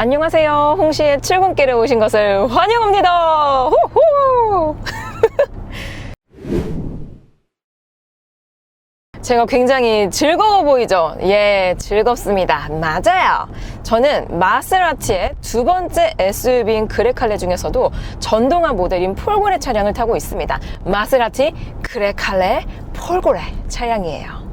안녕하세요. 홍시의 출근길에 오신 것을 환영합니다. 호호! 제가 굉장히 즐거워 보이죠? 예, 즐겁습니다. 맞아요. 저는 마세라티의 두 번째 SUV인 그레칼레 중에서도 전동화 모델인 폴고레 차량을 타고 있습니다. 마세라티 그레칼레 폴고레 차량이에요.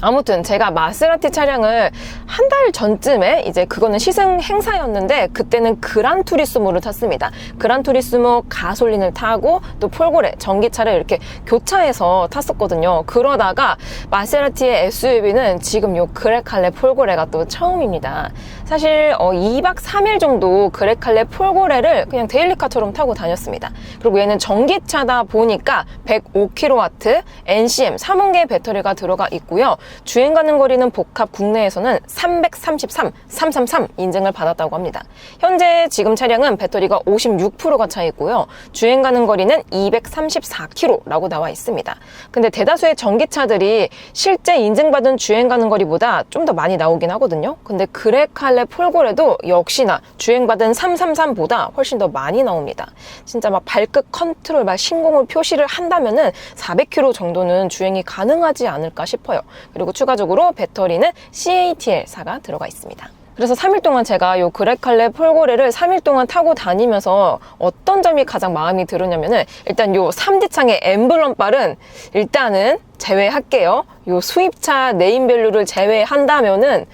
아무튼 제가 마세라티 차량을 한 달 전쯤에 이제 그거는 시승 행사였는데 그때는 그란투리스모를 탔습니다. 그란투리스모 가솔린을 타고 또 폴고레 전기차를 이렇게 교차해서 탔었거든요. 그러다가 마세라티의 SUV는 지금 요 그레칼레 폴고레가 또 처음입니다. 사실 2박 3일 정도 그레칼레 폴고레를 그냥 데일리카처럼 타고 다녔습니다. 그리고 얘는 전기차다 보니까 105kW NCM 3원계 배터리가 들어가 있고요. 주행 가는 거리는 복합 국내에서는 333 인증을 받았다고 합니다. 현재 지금 차량은 배터리가 56%가 차 있고요. 주행 가는 거리는 234km라고 나와 있습니다. 근데 대다수의 전기차들이 실제 인증받은 주행 가는 거리보다 좀 더 많이 나오긴 하거든요. 근데 그레칼레 폴고레도 역시나 주행받은 333보다 훨씬 더 많이 나옵니다. 진짜 막 발끝 컨트롤 막 신공을 표시를 한다면은 400km 정도는 주행이 가능하지 않을까 싶어요. 그리고 추가적으로 배터리는 CATL4가 들어가 있습니다. 그래서 3일 동안 제가 요 그레칼레 폴고레를 3일 동안 타고 다니면서 어떤 점이 가장 마음이 들었냐면은 일단 요 3지창의 엠블럼빨은 일단은 제외할게요. 요 수입차 네임밸류를 제외한다면은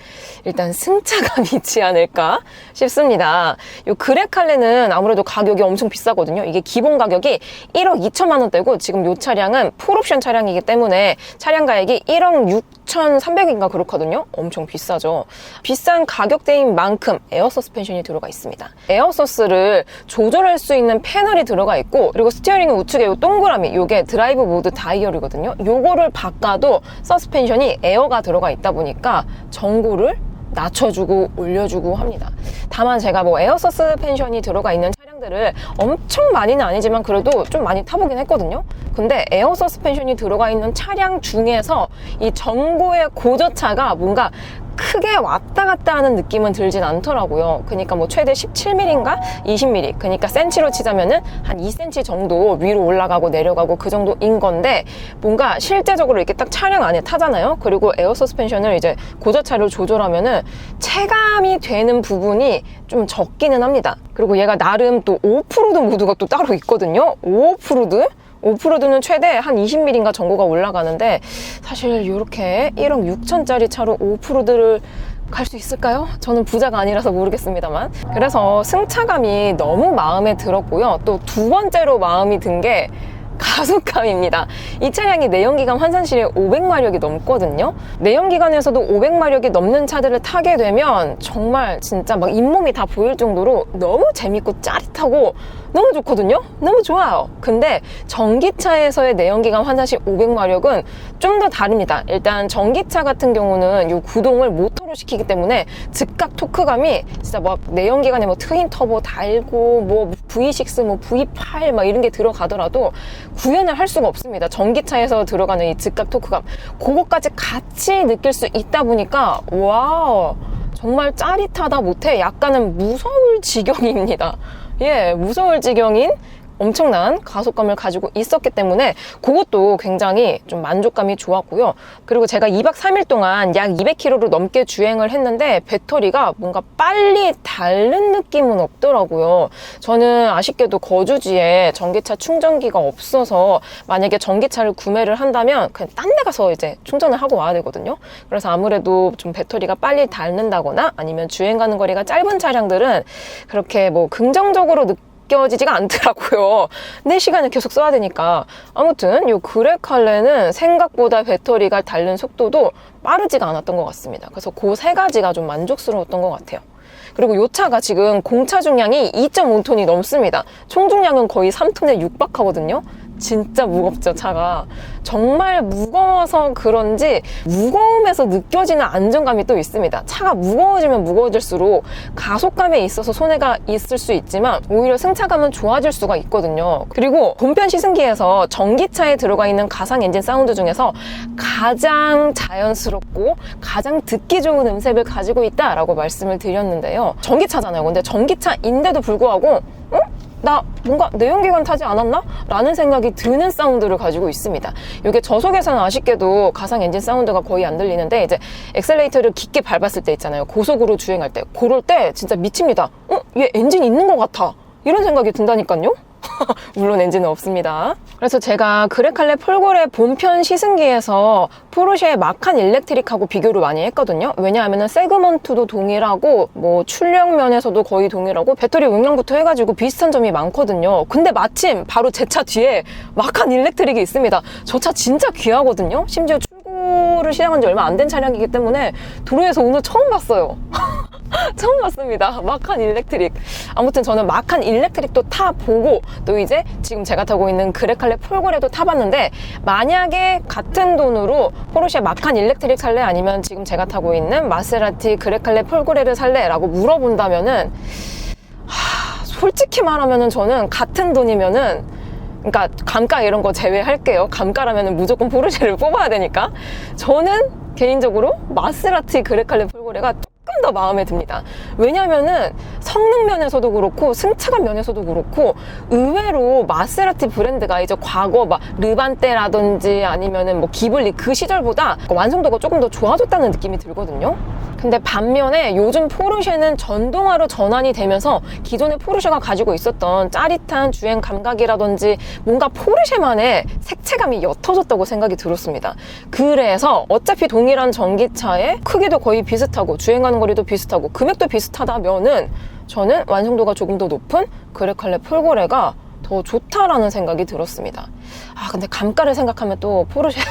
일단 승차감이 있지 않을까 싶습니다. 요 그레칼레는 아무래도 가격이 엄청 비싸거든요. 이게 기본 가격이 1억 2천만 원대고 지금 요 차량은 풀옵션 차량이기 때문에 차량 가액이 1억 6,300인가 그렇거든요. 엄청 비싸죠. 비싼 가격대인 만큼 에어 서스펜션이 들어가 있습니다. 에어 서스를 조절할 수 있는 패널이 들어가 있고 그리고 스티어링 우측에 요 동그라미 요게 드라이브 모드 다이얼이거든요. 요거를 바꿔도 서스펜션이 에어가 들어가 있다 보니까 전고를 낮춰주고 올려주고 합니다. 다만 제가 뭐 에어 서스펜션이 들어가 있는 차량들을 엄청 많이는 아니지만 그래도 좀 많이 타보긴 했거든요. 근데 에어 서스펜션이 들어가 있는 차량 중에서 이 전고의 고저차가 뭔가 크게 왔다 갔다 하는 느낌은 들진 않더라고요. 그러니까 뭐 최대 17mm인가 20mm, 그러니까 센치로 치자면은 한 2cm 정도 위로 올라가고 내려가고 그 정도인 건데 뭔가 실제적으로 이렇게 딱 차량 안에 타잖아요. 그리고 에어 서스펜션을 이제 고저차를 조절하면은 체감이 되는 부분이 좀 적기는 합니다. 그리고 얘가 나름 또 오프로드 모드가 또 따로 있거든요. 오프로드는 최대 한 20mm인가 전고가 올라가는데 사실 이렇게 1억 6천짜리 차로 오프로드를 갈 수 있을까요? 저는 부자가 아니라서 모르겠습니다만. 그래서 승차감이 너무 마음에 들었고요. 또 두 번째로 마음이 든 게 가속감입니다. 이 차량이 내연기관 환산실에 500마력이 넘거든요. 내연기관에서도 500마력이 넘는 차들을 타게 되면 정말 진짜 막 잇몸이 다 보일 정도로 너무 재밌고 짜릿하고 너무 좋거든요. 너무 좋아요. 근데 전기차에서의 내연기관 환산실 500마력은 좀 더 다릅니다. 일단 전기차 같은 경우는 이 구동을 모터로 시키기 때문에 즉각 토크감이 진짜 막 내연기관에 뭐 트윈 터보 달고 뭐 V6 뭐 V8 막 이런 게 들어가더라도 구현을 할 수가 없습니다. 전기차에서 들어가는 이 즉각 토크감 그거까지 같이 느낄 수 있다 보니까 와우 정말 짜릿하다 못해 약간은 무서울 지경입니다. 예, 무서울 지경인 엄청난 가속감을 가지고 있었기 때문에 그것도 굉장히 좀 만족감이 좋았고요. 그리고 제가 2박 3일 동안 약 200km를 넘게 주행을 했는데 배터리가 뭔가 빨리 닳는 느낌은 없더라고요. 저는 아쉽게도 거주지에 전기차 충전기가 없어서 만약에 전기차를 구매를 한다면 그냥 딴 데 가서 이제 충전을 하고 와야 되거든요. 그래서 아무래도 좀 배터리가 빨리 닳는다거나 아니면 주행 가는 거리가 짧은 차량들은 그렇게 뭐 긍정적으로 느껴지지가 않더라고요. 내 시간을 계속 써야 되니까. 아무튼 이 그레칼레는 생각보다 배터리가 닳는 속도도 빠르지가 않았던 것 같습니다. 그래서 그 세 가지가 좀 만족스러웠던 것 같아요. 그리고 이 차가 지금 공차 중량이 2.5톤이 넘습니다. 총 중량은 거의 3톤에 육박하거든요. 진짜 무겁죠, 차가. 정말 무거워서 그런지 무거움에서 느껴지는 안정감이 또 있습니다. 차가 무거워지면 무거워질수록 가속감에 있어서 손해가 있을 수 있지만 오히려 승차감은 좋아질 수가 있거든요. 그리고 본편 시승기에서 전기차에 들어가 있는 가상 엔진 사운드 중에서 가장 자연스럽고 가장 듣기 좋은 음색을 가지고 있다라고 말씀을 드렸는데요. 전기차잖아요. 근데 전기차인데도 불구하고 나 뭔가 내연기관 타지 않았나? 라는 생각이 드는 사운드를 가지고 있습니다. 이게 저속에서는 아쉽게도 가상 엔진 사운드가 거의 안 들리는데 이제 엑셀레이터를 깊게 밟았을 때 있잖아요. 고속으로 주행할 때. 그럴 때 진짜 미칩니다. 얘 엔진 있는 것 같아. 이런 생각이 든다니까요. 물론 엔진은 없습니다. 그래서 제가 그레칼레 폴고레 본편 시승기에서 포르쉐의 마칸 일렉트릭하고 비교를 많이 했거든요. 왜냐하면 세그먼트도 동일하고 뭐 출력 면에서도 거의 동일하고 배터리 용량부터 해가지고 비슷한 점이 많거든요. 근데 마침 바로 제 차 뒤에 마칸 일렉트릭이 있습니다. 저 차 진짜 귀하거든요. 심지어 출고를 시작한 지 얼마 안 된 차량이기 때문에 도로에서 오늘 처음 봤어요. 처음 봤습니다. 마칸 일렉트릭. 아무튼 저는 마칸 일렉트릭도 타보고 또 이제 지금 제가 타고 있는 그레칼레 폴고레도 타봤는데 만약에 같은 돈으로 포르쉐 마칸 일렉트릭 살래? 아니면 지금 제가 타고 있는 마세라티 그레칼레 폴고레를 살래? 라고 물어본다면은 솔직히 말하면은 저는 같은 돈이면은 그러니까 감가 이런 거 제외할게요. 감가라면은 무조건 포르쉐를 뽑아야 되니까 저는 개인적으로 마세라티 그레칼레 폴고레가 조금 더 마음에 듭니다. 왜냐면은 성능 면에서도 그렇고 승차감 면에서도 그렇고 의외로 마세라티 브랜드가 이제 과거 막 르반떼라든지 아니면은 뭐 기블리 그 시절보다 완성도가 조금 더 좋아졌다는 느낌이 들거든요. 근데 반면에 요즘 포르쉐는 전동화로 전환이 되면서 기존의 포르쉐가 가지고 있었던 짜릿한 주행 감각이라든지 뭔가 포르쉐만의 색채감이 옅어졌다고 생각이 들었습니다. 그래서 어차피 동일한 전기차에 크기도 거의 비슷하고 주행하는 거리도 비슷하고 금액도 비슷하다면은 저는 완성도가 조금 더 높은 그레칼레 폴고레가 더 좋다라는 생각이 들었습니다. 근데 감가를 생각하면 또 포르쉐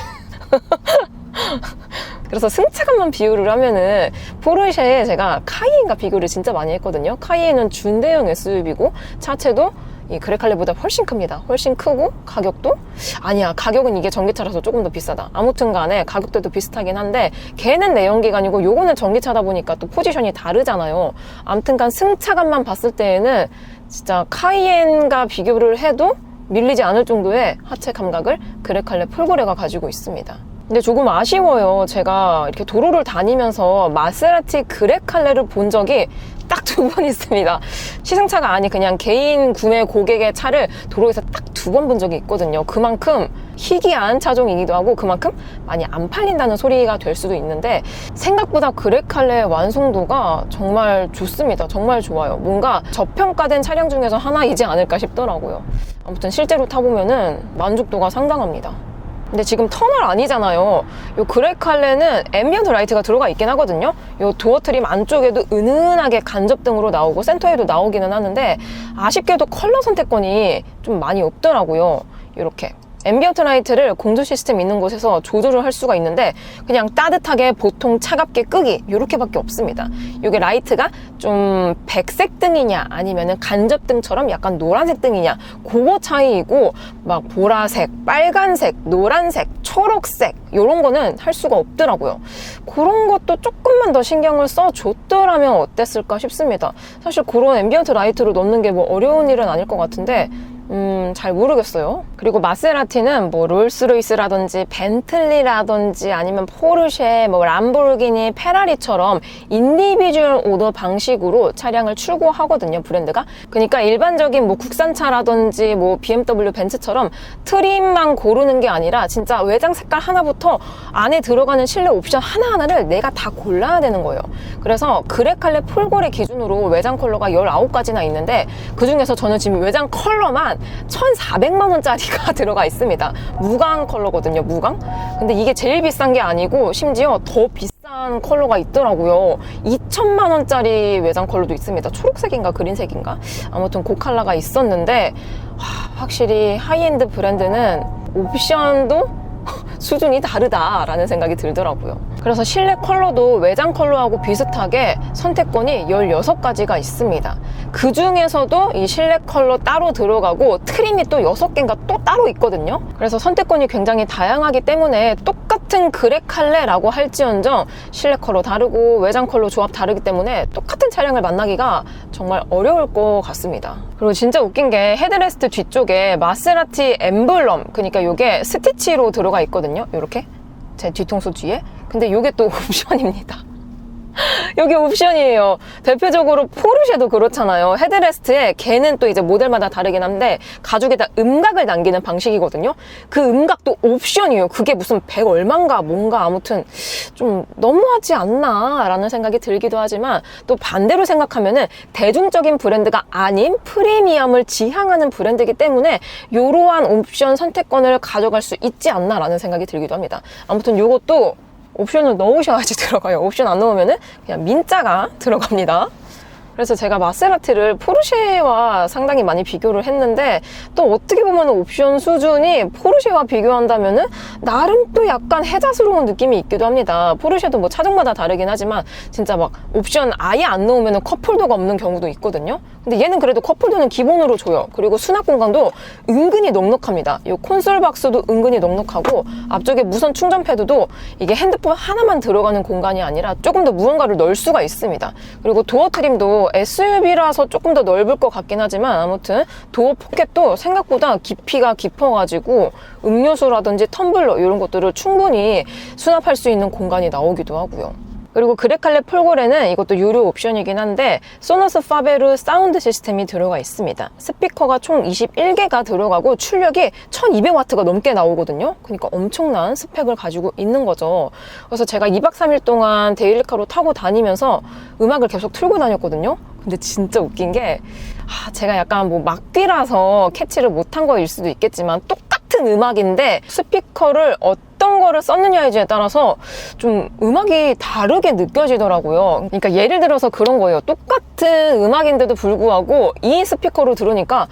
그래서 승차감만 비교를 하면은 포르쉐에 제가 카이엔과 비교를 진짜 많이 했거든요. 카이엔은 준대형 SUV고 차체도 이 그레칼레보다 훨씬 큽니다. 훨씬 크고 가격도 아니야, 가격은 이게 전기차라서 조금 더 비싸다. 아무튼 간에 가격대도 비슷하긴 한데 걔는 내연기관이고 요거는 전기차다 보니까 또 포지션이 다르잖아요. 아무튼 간 승차감만 봤을 때에는 진짜 카이엔과 비교를 해도 밀리지 않을 정도의 하체 감각을 그레칼레 폴고레가 가지고 있습니다. 근데 조금 아쉬워요. 제가 이렇게 도로를 다니면서 마세라티 그레칼레를 본 적이 딱 2번 있습니다. 시승차가 아닌 그냥 개인 구매 고객의 차를 도로에서 딱 2번 본 적이 있거든요. 그만큼 희귀한 차종이기도 하고 그만큼 많이 안 팔린다는 소리가 될 수도 있는데 생각보다 그레칼레의 완성도가 정말 좋습니다. 정말 좋아요. 뭔가 저평가된 차량 중에서 하나이지 않을까 싶더라고요. 아무튼 실제로 타보면은 만족도가 상당합니다. 근데 지금 터널 아니잖아요. 요 그레칼레는 앰비언트 라이트가 들어가 있긴 하거든요. 요 도어 트림 안쪽에도 은은하게 간접등으로 나오고 센터에도 나오기는 하는데 아쉽게도 컬러 선택권이 좀 많이 없더라고요. 이렇게 앰비언트 라이트를 공조 시스템 있는 곳에서 조절을 할 수가 있는데 그냥 따뜻하게 보통 차갑게 끄기 이렇게밖에 없습니다. 이게 라이트가 좀 백색 등이냐 아니면은 간접등처럼 약간 노란색 등이냐 그거 차이이고 막 보라색, 빨간색, 노란색, 초록색 이런 거는 할 수가 없더라고요. 그런 것도 조금만 더 신경을 써줬더라면 어땠을까 싶습니다. 사실 그런 앰비언트 라이트를 넣는 게 뭐 어려운 일은 아닐 것 같은데 잘 모르겠어요. 그리고 마세라티는 뭐 롤스로이스라든지 벤틀리라든지 아니면 포르쉐, 뭐 람보르기니, 페라리처럼 인디비주얼 오더 방식으로 차량을 출고하거든요, 브랜드가. 그러니까 일반적인 뭐 국산차라든지 뭐 BMW, 벤츠처럼 트림만 고르는 게 아니라 진짜 외장 색깔 하나부터 안에 들어가는 실내 옵션 하나하나를 내가 다 골라야 되는 거예요. 그래서 그레칼레 폴고레 기준으로 외장 컬러가 19가지나 있는데 그 중에서 저는 지금 외장 컬러만 1,400만 원짜리가 들어가 있습니다. 무광 컬러거든요, 무광. 근데 이게 제일 비싼 게 아니고 심지어 더 비싼 컬러가 있더라고요. 2,000만 원짜리 외장 컬러도 있습니다. 초록색인가 그린색인가? 아무튼 그 컬러가 있었는데 확실히 하이엔드 브랜드는 옵션도 수준이 다르다라는 생각이 들더라고요. 그래서 실내 컬러도 외장 컬러하고 비슷하게 선택권이 16가지가 있습니다. 그 중에서도 이 실내 컬러 따로 들어가고 트림이 또 6개인가 또 따로 있거든요. 그래서 선택권이 굉장히 다양하기 때문에 똑같은 그레 칼레라고 할지언정 실내 컬러 다르고 외장 컬러 조합 다르기 때문에 똑같은 차량을 만나기가 정말 어려울 것 같습니다. 그리고 진짜 웃긴 게 헤드레스트 뒤쪽에 마세라티 엠블럼, 그러니까 이게 스티치로 들어가 있거든요. 이렇게 제 뒤통수 뒤에. 근데 이게 또 옵션입니다. 여기 옵션이에요. 대표적으로 포르쉐도 그렇잖아요. 헤드레스트에 걔는 또 이제 모델마다 다르긴 한데 가죽에다 음각을 남기는 방식이거든요. 그 음각도 옵션이에요. 그게 무슨 100 얼만가 뭔가 아무튼 좀 너무하지 않나 라는 생각이 들기도 하지만 또 반대로 생각하면은 대중적인 브랜드가 아닌 프리미엄을 지향하는 브랜드이기 때문에 이러한 옵션 선택권을 가져갈 수 있지 않나 라는 생각이 들기도 합니다. 아무튼 이것도 옵션을 넣으셔야지 들어가요. 옵션 안 넣으면은 그냥 민자가 들어갑니다. 그래서 제가 마세라티를 포르쉐와 상당히 많이 비교를 했는데 또 어떻게 보면 옵션 수준이 포르쉐와 비교한다면은 나름 또 약간 해자스러운 느낌이 있기도 합니다. 포르쉐도 뭐 차종마다 다르긴 하지만 진짜 막 옵션 아예 안 넣으면은 컵홀더가 없는 경우도 있거든요. 근데 얘는 그래도 컵홀더는 기본으로 줘요. 그리고 수납 공간도 은근히 넉넉합니다. 이 콘솔 박스도 은근히 넉넉하고 앞쪽에 무선 충전 패드도 이게 핸드폰 하나만 들어가는 공간이 아니라 조금 더 무언가를 넣을 수가 있습니다. 그리고 도어 트림도 SUV라서 조금 더 넓을 것 같긴 하지만 아무튼 도어 포켓도 생각보다 깊이가 깊어가지고 음료수라든지 텀블러 이런 것들을 충분히 수납할 수 있는 공간이 나오기도 하고요. 그리고 그레칼레 폴고레는 이것도 유료 옵션이긴 한데 소너스 파베르 사운드 시스템이 들어가 있습니다. 스피커가 총 21개가 들어가고 출력이 1200W가 넘게 나오거든요. 그러니까 엄청난 스펙을 가지고 있는 거죠. 그래서 제가 2박 3일 동안 데일리카로 타고 다니면서 음악을 계속 틀고 다녔거든요. 근데 진짜 웃긴 게 제가 약간 뭐 막귀라서 캐치를 못한 거일 수도 있겠지만 똑같은 음악인데 스피커를 어떤 거를 썼느냐에 따라서 좀 음악이 다르게 느껴지더라고요. 그러니까 예를 들어서 그런 거예요. 똑같은 음악인데도 불구하고 이 스피커로 들으니까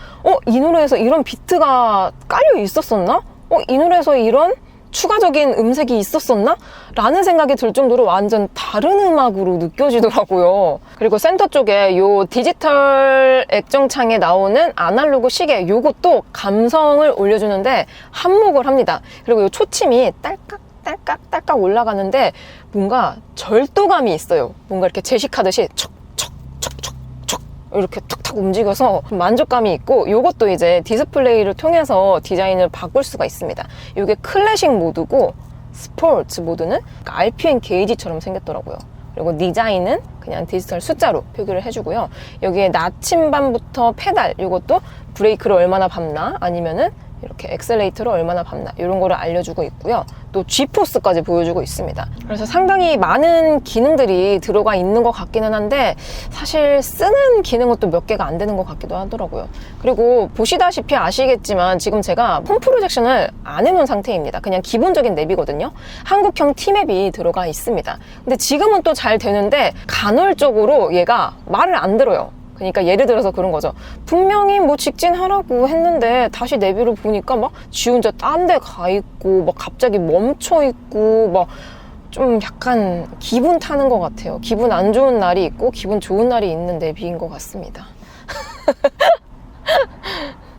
이 노래에서 이런 비트가 깔려 있었었나? 이 노래에서 이런 추가적인 음색이 있었었나? 라는 생각이 들 정도로 완전 다른 음악으로 느껴지더라고요. 그리고 센터 쪽에 요 디지털 액정창에 나오는 아날로그 시계 요것도 감성을 올려주는데 한몫을 합니다. 그리고 요 초침이 딸깍 올라가는데 뭔가 절도감이 있어요. 뭔가 이렇게 제식하듯이 이렇게 툭툭 움직여서 만족감이 있고 요것도 이제 디스플레이를 통해서 디자인을 바꿀 수가 있습니다. 이게 클래식 모드고 스포츠 모드는 RPM 게이지처럼 생겼더라고요. 그리고 디자인은 그냥 디지털 숫자로 표기를 해주고요. 여기에 나침반부터 페달 이것도 브레이크를 얼마나 밟나 아니면은 이렇게 엑셀레이터를 얼마나 밟나 이런 거를 알려주고 있고요. 또 G포스까지 보여주고 있습니다. 그래서 상당히 많은 기능들이 들어가 있는 것 같기는 한데 사실 쓰는 기능은 또 몇 개가 안 되는 것 같기도 하더라고요. 그리고 보시다시피 아시겠지만 지금 제가 홈 프로젝션을 안 해놓은 상태입니다. 그냥 기본적인 맵이거든요. 한국형 T맵이 들어가 있습니다. 근데 지금은 또 잘 되는데 간헐적으로 얘가 말을 안 들어요. 그러니까 예를 들어서 그런 거죠. 분명히 뭐 직진하라고 했는데 다시 내비를 보니까 막 지 혼자 딴 데 가 있고 막 갑자기 멈춰 있고 막 좀 약간 기분 타는 것 같아요. 기분 안 좋은 날이 있고 기분 좋은 날이 있는 내비인 것 같습니다.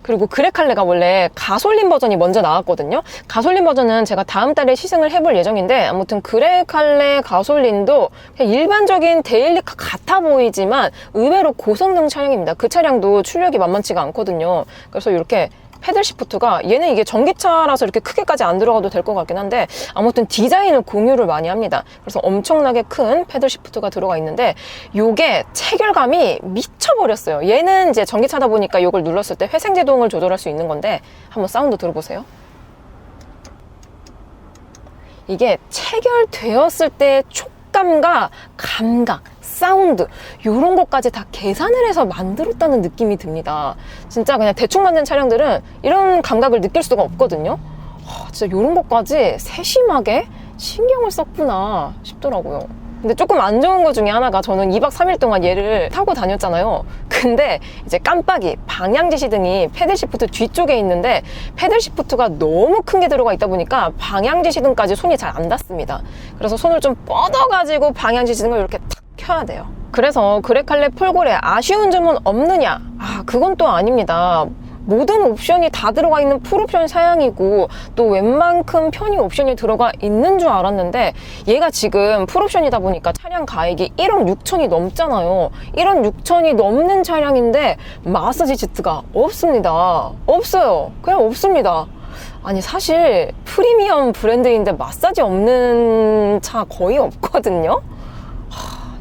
그리고 그레칼레가 원래 가솔린 버전이 먼저 나왔거든요. 가솔린 버전은 제가 다음 달에 시승을 해볼 예정인데 아무튼 그레칼레 가솔린도 그냥 일반적인 데일리카 같아 보이지만 의외로 고성능 차량입니다. 그 차량도 출력이 만만치가 않거든요. 그래서 이렇게 패들 시프트가 얘는 이게 전기차라서 이렇게 크게까지 안 들어가도 될 것 같긴 한데 아무튼 디자인을 공유를 많이 합니다. 그래서 엄청나게 큰 패들 시프트가 들어가 있는데 요게 체결감이 미쳐버렸어요. 얘는 이제 전기차다 보니까 요걸 눌렀을 때 회생제동을 조절할 수 있는 건데 한번 사운드 들어보세요. 이게 체결되었을 때 촉감과 감각, 사운드 이런 것까지 다 계산을 해서 만들었다는 느낌이 듭니다. 진짜 그냥 대충 만든 차량들은 이런 감각을 느낄 수가 없거든요. 진짜 이런 것까지 세심하게 신경을 썼구나 싶더라고요. 근데 조금 안 좋은 것 중에 하나가 저는 2박 3일 동안 얘를 타고 다녔잖아요. 근데 이제 깜빡이, 방향지 시등이 패들 시프트 뒤쪽에 있는데 패들 시프트가 너무 큰 게 들어가 있다 보니까 방향지 시등까지 손이 잘 안 닿습니다. 그래서 손을 좀 뻗어가지고 방향지 시등을 이렇게 탁 켜야 돼요. 그래서 그레칼레 폴골에 아쉬운 점은 없느냐? 그건 또 아닙니다. 모든 옵션이 다 들어가 있는 풀옵션 사양이고 또 웬만큼 편의 옵션이 들어가 있는 줄 알았는데 얘가 지금 풀옵션이다 보니까 차량 가액이 1억 6천이 넘잖아요. 1억 6천이 넘는 차량인데 마사지 시트가 없습니다. 없어요. 그냥 없습니다. 아니 사실 프리미엄 브랜드인데 마사지 없는 차 거의 없거든요.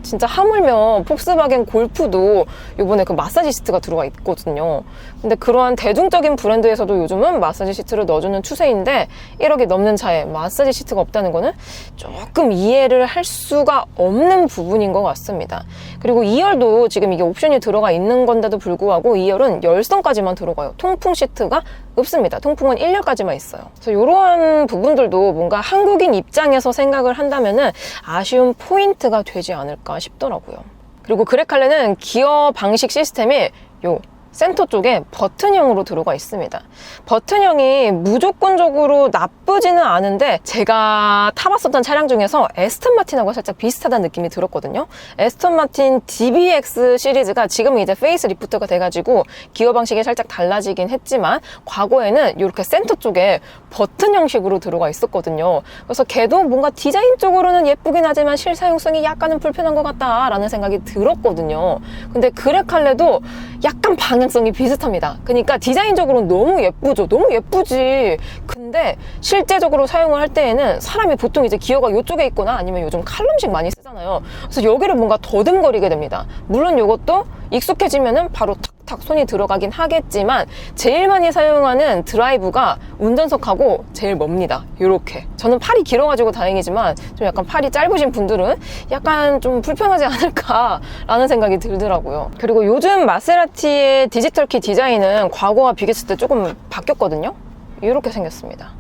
진짜 하물며 폭스바겐 골프도 요번에 그 마사지 시트가 들어가 있거든요. 근데 그러한 대중적인 브랜드에서도 요즘은 마사지 시트를 넣어주는 추세인데 1억이 넘는 차에 마사지 시트가 없다는 거는 조금 이해를 할 수가 없는 부분인 것 같습니다. 그리고 2열도 지금 이게 옵션이 들어가 있는 건데도 불구하고 2열은 열선까지만 들어가요. 통풍 시트가 없습니다. 통풍은 1열까지만 있어요. 그래서 이러한 부분들도 뭔가 한국인 입장에서 생각을 한다면은 아쉬운 포인트가 되지 않을까 싶더라고요. 그리고 그레칼레는 기어 방식 시스템이 요 센터 쪽에 버튼형으로 들어가 있습니다. 버튼형이 무조건적으로 나쁘지는 않은데 제가 타봤었던 차량 중에서 에스턴 마틴하고 살짝 비슷하다는 느낌이 들었거든요. 에스턴 마틴 DBX 시리즈가 지금은 이제 페이스 리프트가 돼가지고 기어 방식이 살짝 달라지긴 했지만 과거에는 이렇게 센터 쪽에 버튼 형식으로 들어가 있었거든요. 그래서 걔도 뭔가 디자인적으로는 예쁘긴 하지만 실사용성이 약간은 불편한 것 같다라는 생각이 들었거든요. 근데 그레칼레도 약간 방향성이 비슷합니다. 그러니까 디자인적으로는 너무 예쁘죠. 너무 예쁘지. 근데 실제적으로 사용을 할 때에는 사람이 보통 이제 기어가 이쪽에 있거나 아니면 요즘 칼럼식 많이 쓰잖아요. 그래서 여기를 뭔가 더듬거리게 됩니다. 물론 이것도 익숙해지면은 바로 탁탁 손이 들어가긴 하겠지만 제일 많이 사용하는 드라이브가 운전석하고 제일 멉니다. 이렇게. 저는 팔이 길어가지고 다행이지만 좀 약간 팔이 짧으신 분들은 약간 좀 불편하지 않을까라는 생각이 들더라고요. 그리고 요즘 마세라티의 디지털 키 디자인은 과거와 비교했을 때 조금 바뀌었거든요. 이렇게 생겼습니다.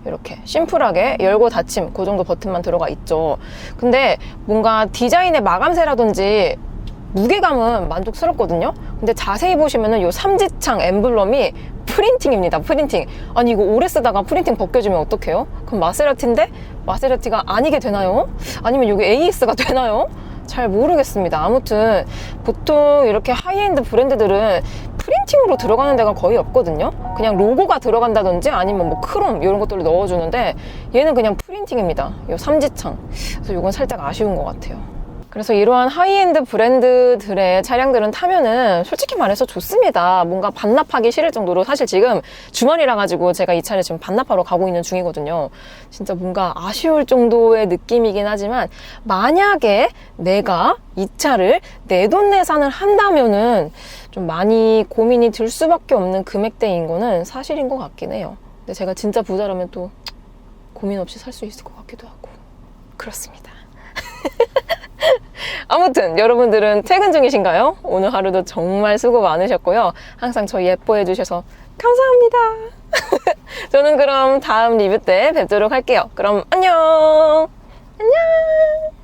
이렇게 심플하게 열고 닫힘 그 정도 버튼만 들어가 있죠. 근데 뭔가 디자인의 마감새라든지 무게감은 만족스럽거든요. 근데 자세히 보시면은 요 삼지창 엠블럼이 프린팅입니다. 프린팅. 아니 이거 오래 쓰다가 프린팅 벗겨지면 어떡해요? 그럼 마세라티인데 마세라티가 아니게 되나요? 아니면 이게 AS가 되나요? 잘 모르겠습니다. 아무튼 보통 이렇게 하이엔드 브랜드들은 프린팅으로 들어가는 데가 거의 없거든요. 그냥 로고가 들어간다든지 아니면 뭐 크롬 이런 것들을 넣어주는데 얘는 그냥 프린팅입니다. 요 삼지창. 그래서 이건 살짝 아쉬운 것 같아요. 그래서 이러한 하이엔드 브랜드들의 차량들은 타면은 솔직히 말해서 좋습니다. 뭔가 반납하기 싫을 정도로 사실 지금 주말이라 가지고 제가 이 차를 지금 반납하러 가고 있는 중이거든요. 진짜 뭔가 아쉬울 정도의 느낌이긴 하지만 만약에 내가 이 차를 내돈내산을 한다면은 좀 많이 고민이 들 수밖에 없는 금액대인 거는 사실인 것 같긴 해요. 근데 제가 진짜 부자라면 또 고민 없이 살 수 있을 것 같기도 하고 그렇습니다. 아무튼 여러분들은 퇴근 중이신가요? 오늘 하루도 정말 수고 많으셨고요. 항상 저 예뻐해 주셔서 감사합니다. 저는 그럼 다음 리뷰 때 뵙도록 할게요. 그럼 안녕. 안녕.